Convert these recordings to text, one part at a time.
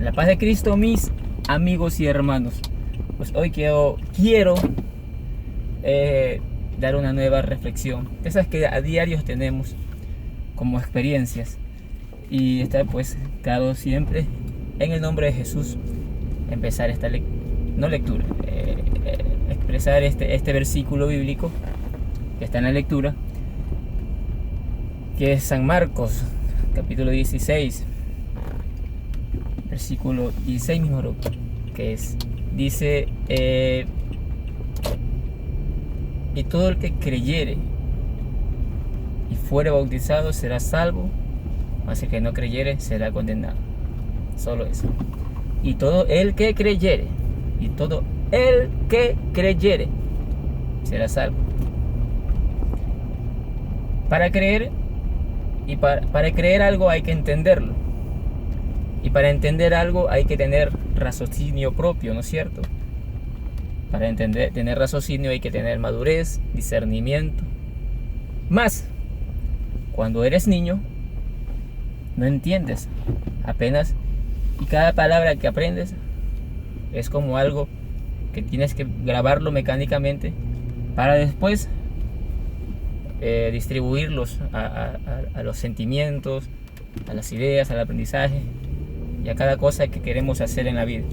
La paz de Cristo, mis amigos y hermanos. Pues hoy quiero dar una nueva reflexión. Esas que a diario tenemos como experiencias. Y está pues claro siempre en el nombre de Jesús empezar esta expresar este versículo bíblico que está en la lectura, que es San Marcos capítulo 16 versículo 16 mismo, que dice y todo el que creyere y fuere bautizado será salvo, mas el que no creyere será condenado. Solo eso. Y todo el que creyere será salvo. Para creer para creer algo hay que entenderlo. Y para entender algo hay que tener raciocinio propio, ¿no es cierto? Para tener raciocinio hay que tener madurez, discernimiento. Más, cuando eres niño, no entiendes apenas, y cada palabra que aprendes es como algo que tienes que grabarlo mecánicamente para después distribuirlos a los sentimientos, a las ideas, al aprendizaje y a cada cosa que queremos hacer en la vida.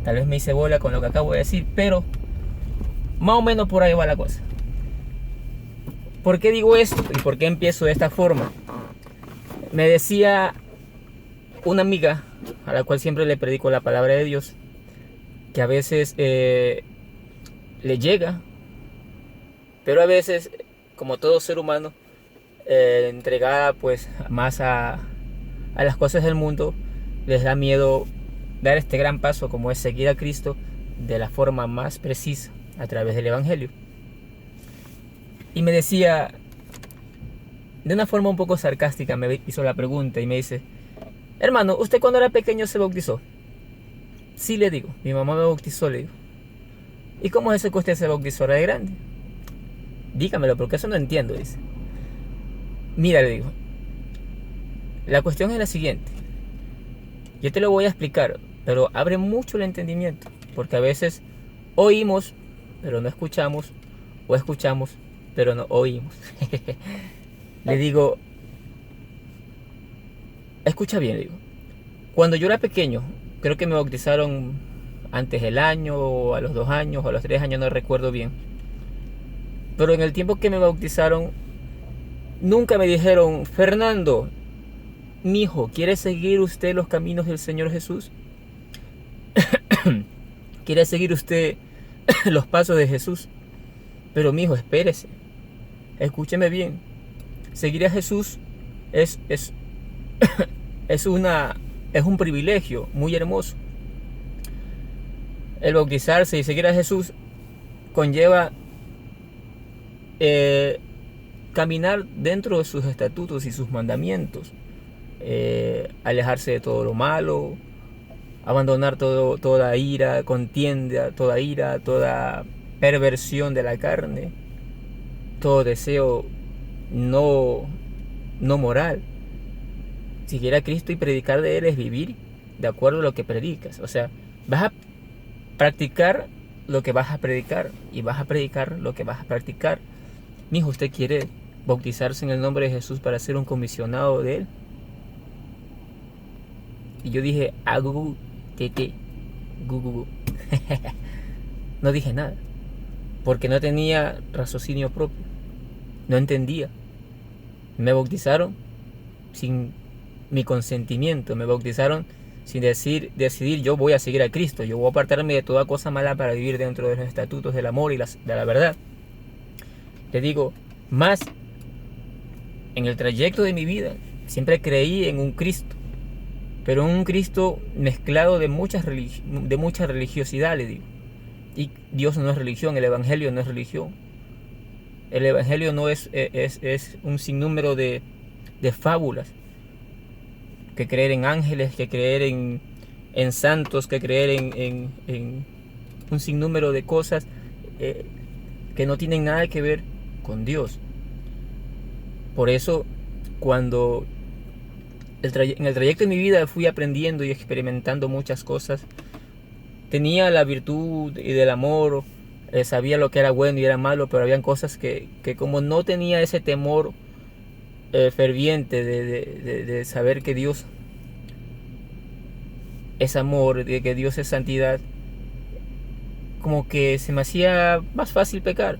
Tal vez me hice bola con lo que acabo de decir, pero más o menos por ahí va la cosa. ¿Por qué digo esto y por qué empiezo de esta forma? Me decía una amiga a la cual siempre le predico la palabra de Dios, que a veces le llega, pero a veces, como todo ser humano, entregada pues más a las cosas del mundo, les da miedo dar este gran paso como es seguir a Cristo de la forma más precisa a través del Evangelio. Y me decía, de una forma un poco sarcástica, me hizo la pregunta y me dice: hermano, ¿usted cuando era pequeño se bautizó? Sí, le digo, mi mamá me bautizó, le digo. ¿Y cómo es eso que usted se bautizó ahora de grande? Dígamelo, porque eso no entiendo, dice. Mira, le digo, la cuestión es la siguiente. Yo te lo voy a explicar, pero abre mucho el entendimiento, porque a veces oímos, pero no escuchamos, o escuchamos, pero no oímos. Le digo, escucha bien, le digo. Cuando yo era pequeño, creo que me bautizaron antes del año, o a los 2 años, o a los 3 años, no recuerdo bien. Pero en el tiempo que me bautizaron, nunca me dijeron: Fernando, mijo, ¿quiere seguir usted los caminos del Señor Jesús? ¿Quiere seguir usted los pasos de Jesús? Pero mijo, espérese, escúcheme bien. Seguir a Jesús es un privilegio muy hermoso. El bautizarse y seguir a Jesús conlleva caminar dentro de sus estatutos y sus mandamientos, alejarse de todo lo malo, abandonar toda ira, contienda, toda perversión de la carne, todo deseo no moral. Seguir a Cristo y predicar de Él es vivir de acuerdo a lo que predicas. O sea, vas a practicar lo que vas a predicar y vas a predicar lo que vas a practicar. Mijo, ¿usted quiere bautizarse en el nombre de Jesús para ser un comisionado de Él? Y yo dije, agu, tete, gu. No dije nada, porque no tenía raciocinio propio, no entendía. Me bautizaron sin mi consentimiento, me bautizaron sin decidir yo voy a seguir a Cristo, yo voy a apartarme de toda cosa mala para vivir dentro de los estatutos del amor y de la verdad. Te digo, más en el trayecto de mi vida siempre creí en un Cristo, pero un Cristo mezclado de mucha religiosidad, le digo. Y Dios no es religión, el Evangelio no es religión. El Evangelio no es un sinnúmero de fábulas. Que creer en ángeles, que creer en santos, que creer en un sinnúmero de cosas que no tienen nada que ver con Dios. Por eso, cuando En el trayecto de mi vida fui aprendiendo y experimentando muchas cosas. Tenía la virtud y del amor, sabía lo que era bueno y era malo, pero habían cosas que como no tenía ese temor ferviente de saber que Dios es amor, de que Dios es santidad, como que se me hacía más fácil pecar,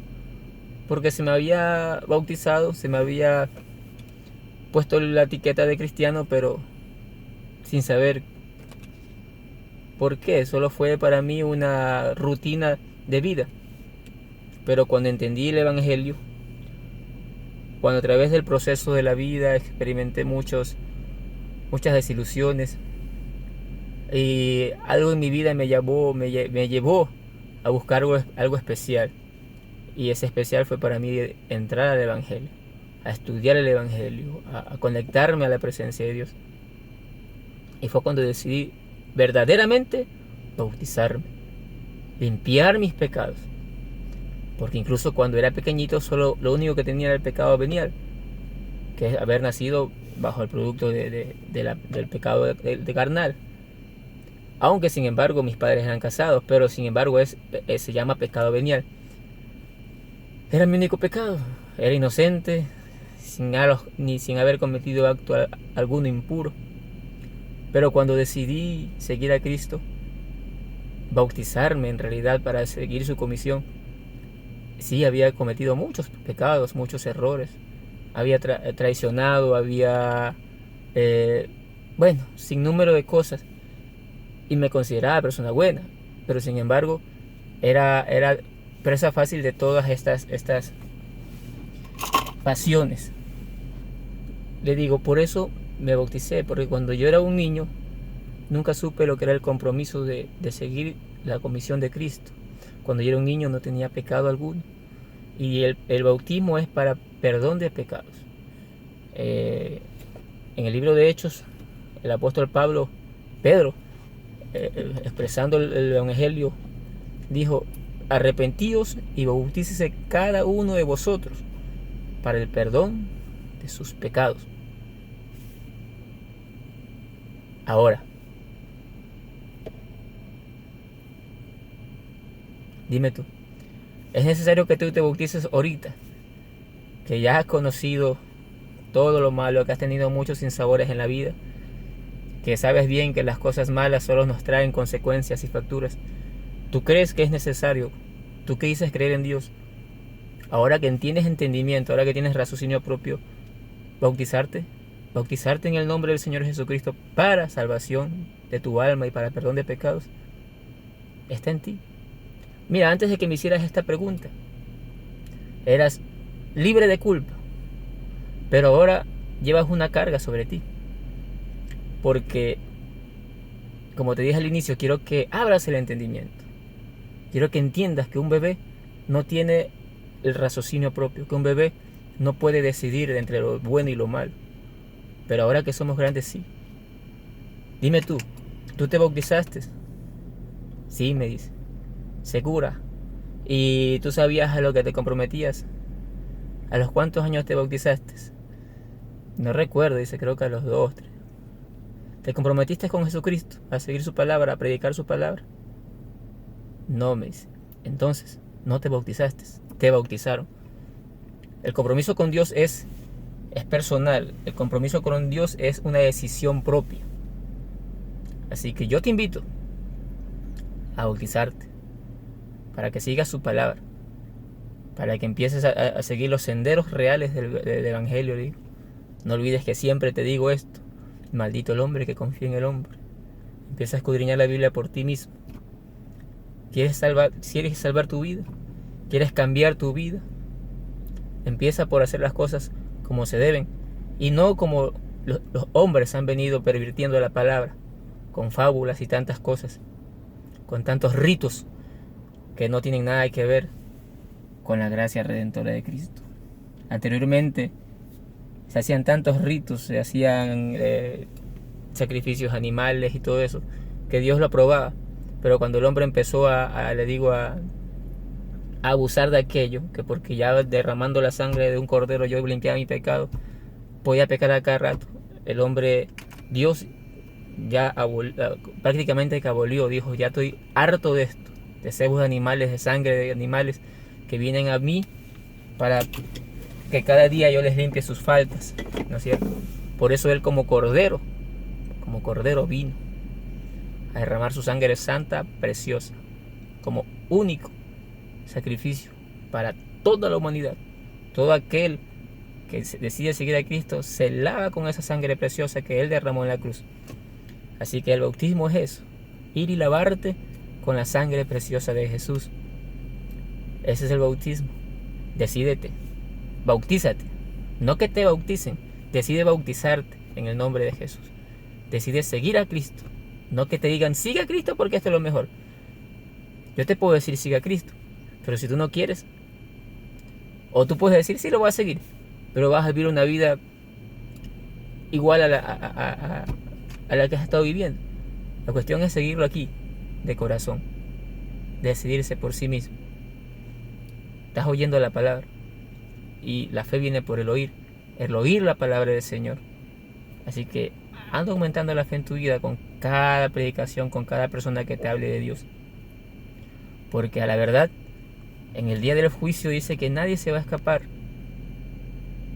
porque se me había bautizado, se me había puesto la etiqueta de cristiano, pero sin saber por qué. Solo fue para mí una rutina de vida. Pero cuando entendí el Evangelio, cuando a través del proceso de la vida experimenté muchas desilusiones, y algo en mi vida me llevó a buscar algo especial. Y ese especial fue para mí entrar al Evangelio, a estudiar el Evangelio, a conectarme a la presencia de Dios. Y fue cuando decidí verdaderamente bautizarme, limpiar mis pecados. Porque incluso cuando era pequeñito, solo lo único que tenía era el pecado venial, que es haber nacido bajo el producto del pecado de carnal. Aunque sin embargo mis padres eran casados, pero sin embargo se llama pecado venial. Era mi único pecado. Era inocente, ni sin haber cometido acto alguno impuro. Pero cuando decidí seguir a Cristo, bautizarme en realidad para seguir su comisión, sí había cometido muchos pecados, muchos errores. Había traicionado, había, sin número de cosas. Y me consideraba persona buena. Pero sin embargo, era presa fácil de todas estas pasiones. Le digo, por eso me bauticé, porque cuando yo era un niño, nunca supe lo que era el compromiso de seguir la comisión de Cristo. Cuando yo era un niño no tenía pecado alguno. Y el bautismo es para perdón de pecados. En el libro de Hechos, el apóstol Pedro, expresando el Evangelio, dijo: arrepentíos y bautícese cada uno de vosotros para el perdón de sus pecados. Ahora, dime tú, ¿es necesario que tú te bautices ahorita, que ya has conocido todo lo malo, que has tenido muchos sinsabores en la vida, que sabes bien que las cosas malas solo nos traen consecuencias y facturas? ¿Tú crees que es necesario? ¿Tú que dices creer en Dios? Ahora que tienes entendimiento, ahora que tienes raciocinio propio, bautizarte en el nombre del Señor Jesucristo para salvación de tu alma y para perdón de pecados, está en ti. Mira, antes de que me hicieras esta pregunta, eras libre de culpa, pero ahora llevas una carga sobre ti. Porque, como te dije al inicio, quiero que abras el entendimiento. Quiero que entiendas que un bebé no tiene el raciocinio propio, que un bebé no puede decidir entre lo bueno y lo malo. Pero ahora que somos grandes, sí. Dime tú te bautizaste? Sí, me dice. ¿Segura? ¿Y tú sabías a lo que te comprometías? ¿A los cuántos años te bautizaste? No recuerdo, dice, creo que a los 2, 3. ¿Te comprometiste con Jesucristo a seguir su palabra, a predicar su palabra? No, me dice. Entonces, no te bautizaste, te bautizaron. El compromiso con Dios es personal. El compromiso con Dios es una decisión propia. Así que yo te invito a bautizarte, para que sigas su palabra, para que empieces a seguir los senderos reales del Evangelio. Digo. No olvides que siempre te digo esto: maldito el hombre que confía en el hombre. Empieza a escudriñar la Biblia por ti mismo. ¿Quieres salvar tu vida? ¿Quieres cambiar tu vida? Empieza por hacer las cosas como se deben y no como los hombres han venido pervirtiendo la palabra, con fábulas y tantas cosas, con tantos ritos que no tienen nada que ver con la gracia redentora de Cristo. Anteriormente se hacían tantos ritos, se hacían sacrificios animales y todo eso, que Dios lo aprobaba. Pero cuando el hombre empezó a abusar de aquello, que porque ya derramando la sangre de un cordero yo limpiaba mi pecado, podía pecar a cada rato, el hombre Dios ya prácticamente que abolió, dijo, ya estoy harto de esto, de cebos de animales, de sangre de animales que vienen a mí para que cada día yo les limpie sus faltas, ¿no es cierto? Por eso Él como cordero vino a derramar su sangre santa, preciosa, como único sacrificio para toda la humanidad. Todo aquel que decide seguir a Cristo se lava con esa sangre preciosa que Él derramó en la cruz. Así que el bautismo es eso, ir y lavarte con la sangre preciosa de Jesús. Ese es el bautismo. Decídete, bautízate, no que te bauticen, decide bautizarte en el nombre de Jesús. Decide seguir a Cristo, no que te digan siga a Cristo porque esto es lo mejor. Yo te puedo decir siga a Cristo, pero si tú no quieres, o tú puedes decir sí lo voy a seguir, pero vas a vivir una vida igual a la que has estado viviendo. La cuestión es seguirlo aquí, de corazón, decidirse por sí mismo. Estás oyendo la palabra, y la fe viene por el oír la palabra del Señor. Así que anda aumentando la fe en tu vida con cada predicación, con cada persona que te hable de Dios. Porque a la verdad, en el día del juicio dice que nadie se va a escapar,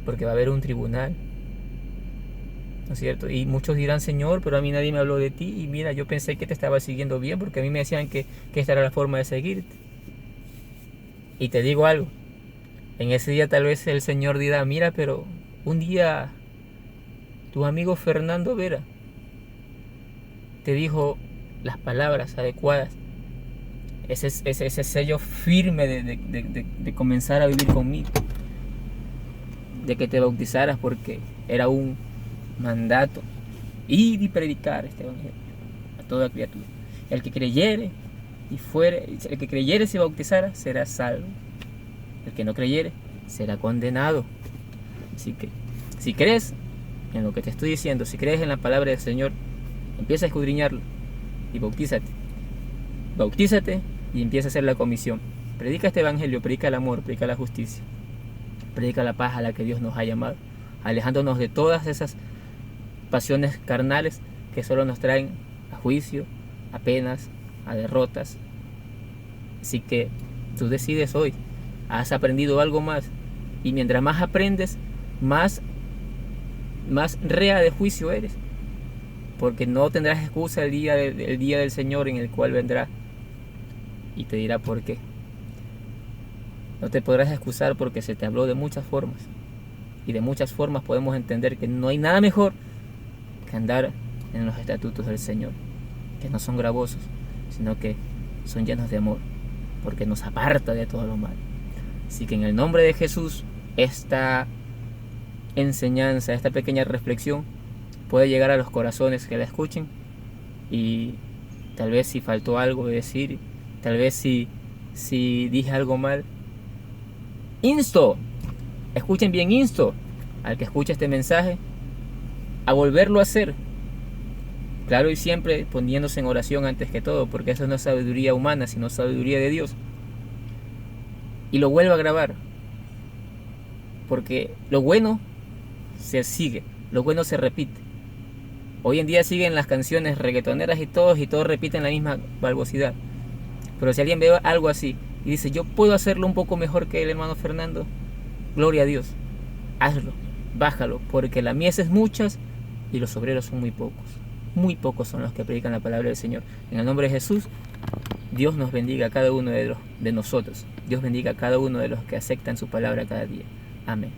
porque va a haber un tribunal, ¿no es cierto? Y muchos dirán, Señor, pero a mí nadie me habló de ti, y mira, yo pensé que te estaba siguiendo bien, porque a mí me decían que esta era la forma de seguirte. Y te digo algo, en ese día tal vez el Señor dirá, mira, pero un día tu amigo Fernando Vera te dijo las palabras adecuadas, ese sello firme de comenzar a vivir conmigo, de que te bautizaras, porque era un mandato, ir y predicar este evangelio a toda criatura. El que creyere el que creyere y se bautizara será salvo. El que no creyere será condenado. Así que si crees en lo que te estoy diciendo, si crees en la palabra del Señor, empieza a escudriñarlo y bautízate. Bautízate y empieza a hacer la comisión. Predica este evangelio, predica el amor, predica la justicia, predica la paz a la que Dios nos ha llamado, alejándonos de todas esas pasiones carnales que solo nos traen a juicio, a penas, a derrotas. Así que tú decides hoy, has aprendido algo más, y mientras más aprendes, más rea de juicio eres, porque no tendrás excusa el día del Señor, en el cual vendrá y te dirá por qué. No te podrás excusar porque se te habló de muchas formas, y de muchas formas podemos entender que no hay nada mejor que andar en los estatutos del Señor, que no son gravosos, sino que son llenos de amor, porque nos aparta de todo lo malo. Así que en el nombre de Jesús, esta enseñanza, esta pequeña reflexión puede llegar a los corazones que la escuchen, y tal vez si faltó algo de decir, tal vez si dije algo mal, escuchen bien, insto al que escuche este mensaje a volverlo a hacer. Claro, y siempre poniéndose en oración antes que todo, porque eso no es sabiduría humana, sino sabiduría de Dios. Y lo vuelvo a grabar, porque lo bueno se sigue, lo bueno se repite. Hoy en día siguen las canciones reggaetoneras y todos repiten la misma balbosidad. Pero si alguien ve algo así y dice, yo puedo hacerlo un poco mejor que el hermano Fernando, gloria a Dios, hazlo, bájalo, porque la mies es muchas y los obreros son muy pocos. Muy pocos son los que predican la palabra del Señor. En el nombre de Jesús, Dios nos bendiga a cada uno de nosotros. Dios bendiga a cada uno de los que aceptan su palabra cada día. Amén.